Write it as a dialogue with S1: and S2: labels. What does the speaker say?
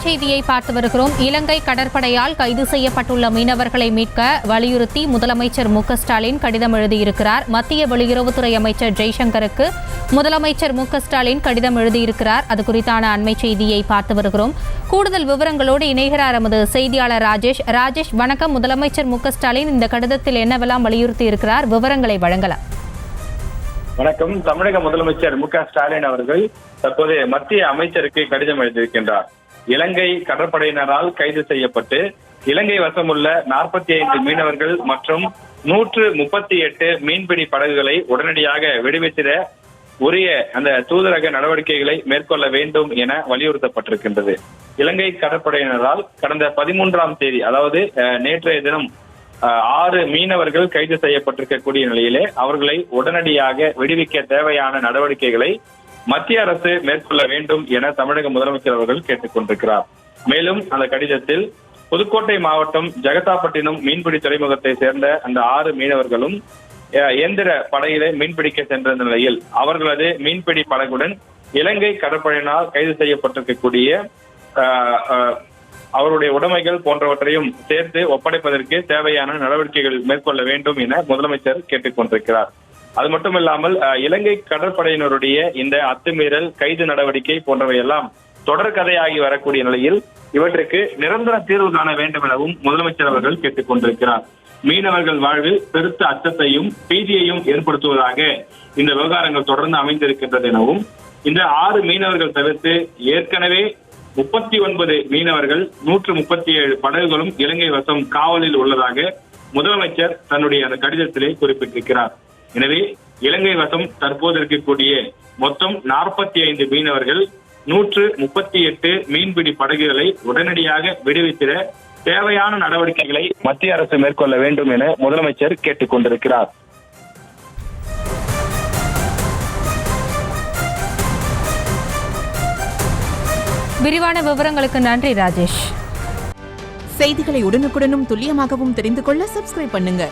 S1: செய்தியை பார்த்து வருகிறோம். இலங்கை கடற்படையால் கைது செய்யப்பட்டுள்ள மீனவர்களை மீட்க வலியுறுத்தி முதலமைச்சர் மு.க.ஸ்டாலின் கடிதம் எழுதியிருக்கிறார். மத்திய வெளியுறவுத்துறை அமைச்சர் ஜெய்சங்கருக்கு முதலமைச்சர் மு.க.ஸ்டாலின் கடிதம் எழுதியிருக்கிறார். அது குறித்தான அண்மை செய்தியை பார்த்து வருகிறோம். கூடுதல் விவரங்களோடு இணைகிறார் எமது செய்தியாளர் ராஜேஷ். ராஜேஷ், வணக்கம். முதலமைச்சர் மு.க.ஸ்டாலின் இந்த கடிதத்தில் என்னவெல்லாம் வலியுறுத்தி இருக்கிறார்? விவரங்களை வழங்கலாம்.
S2: வணக்கம். தமிழக முதலமைச்சர் மு.க.ஸ்டாலின் அவர்கள் தற்போது மத்திய அமைச்சருக்கு கடிதம் எழுதியிருக்கின்றார். இலங்கை கடற்படையினரால் கைது செய்யப்பட்டு இலங்கை வசமுள்ள 45 மீனவர்கள் மற்றும் 138 மீன்பிடி படகுகளை உடனடியாக விடுவித்திட உரிய அந்த தூதரக நடவடிக்கைகளை மேற்கொள்ள வேண்டும் என வலியுறுத்தப்பட்டிருக்கின்றது. இலங்கை கடற்படையினரால் கடந்த 13ஆம் தேதி, அதாவது நேற்றைய தினம் 6 மீனவர்கள் கைது செய்யப்பட்டிருக்கக்கூடிய நிலையிலே அவர்களை உடனடியாக விடுவிக்க தேவையான நடவடிக்கைகளை மத்திய அரசு மேற்கொள்ள வேண்டும் என தமிழக முதலமைச்சர் அவர்கள் கேட்டுக் கொண்டிருக்கிறார். மேலும் அந்த கடிதத்தில் புதுக்கோட்டை மாவட்டம் ஜெகதாப்பட்டினம் மீன்பிடி துறைமுகத்தை சேர்ந்த அந்த 6 மீனவர்களும் இயந்திர படகிலே மீன்பிடிக்க சென்ற நிலையில் அவர்களது மீன்பிடி படகுடன் இலங்கை கடற்படையினால் கைது செய்யப்பட்டிருக்கக்கூடிய அவருடைய உடைமைகள் போன்றவற்றையும் சேர்த்து ஒப்படைப்பதற்கு தேவையான நடவடிக்கைகள் மேற்கொள்ள வேண்டும் என முதலமைச்சர் கேட்டுக் கொண்டிருக்கிறார். அது மட்டுமில்லாமல் இலங்கை கடற்படையினருடைய இந்த அத்துமீறல், கைது நடவடிக்கை போன்றவையெல்லாம் தொடர்கதையாகி வரக்கூடிய நிலையில் இவற்றுக்கு நிரந்தர தீர்வு காண வேண்டும் எனவும் முதலமைச்சர் அவர்கள் கேட்டுக் கொண்டிருக்கிறார். மீனவர்கள் வாழ்வில் பெருத்த அச்சத்தையும் பீதியையும் ஏற்படுத்துவதாக இந்த விவகாரங்கள் தொடர்ந்து அமைந்திருக்கின்றது எனவும், இந்த 6 மீனவர்கள் தவிர்த்து ஏற்கனவே 39 மீனவர்கள் 137 படகுகளும் இலங்கை வசம் காவலில் உள்ளதாக முதலமைச்சர் தன்னுடைய அந்த கடிதத்திலே குறிப்பிட்டிருக்கிறார். எனவே இலங்கை வசம் தற்போது இருக்கக்கூடிய மொத்தம் 45 மீனவர்கள் 138 மீன்பிடி படகுகளை உடனடியாக விடுவித்திட தேவையான நடவடிக்கைகளை மத்திய அரசு மேற்கொள்ள வேண்டும் என முதலமைச்சர் கேட்டுக் கொண்டிருக்கிறார்.
S1: விரிவான விவரங்களுக்கு நன்றி ராஜேஷ்.
S3: செய்திகளை உடனுக்குடனும் துல்லியமாகவும் தெரிந்து கொள்ள சப்ஸ்கிரைப் பண்ணுங்க.